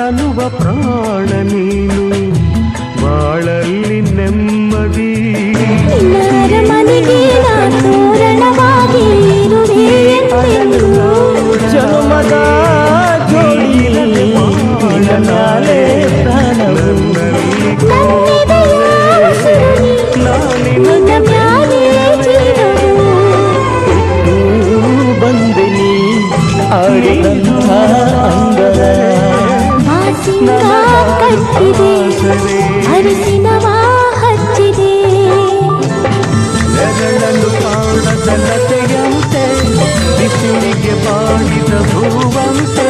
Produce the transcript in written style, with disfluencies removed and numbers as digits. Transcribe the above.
ತನುವ ಪ್ರಾಣ ನೀನು ಬಾಳಲ್ಲಿ ನೆಮ್ಮದಿ ಮನೆಗೆ ತೋರಣವಾಗಿ ಜನ್ಮದ ಜೋಡಿಯಲ್ಲಿ ಬಾಳನಾಲೆ ಬಂದೆ ನೀ ಆಡಿದಂಥ ಅಂಗರ ಕಟ್ಟಿದೆ ಅರಿಸಿನವ ಹಚ್ಚಿದೆ ನೆರಳನ್ನು ಕಾಣದ ಲತೆಯಂತೆ ಬಿಸಿಲಿಗೆ ಬಾಡಿದ ಹೂವಂತೆ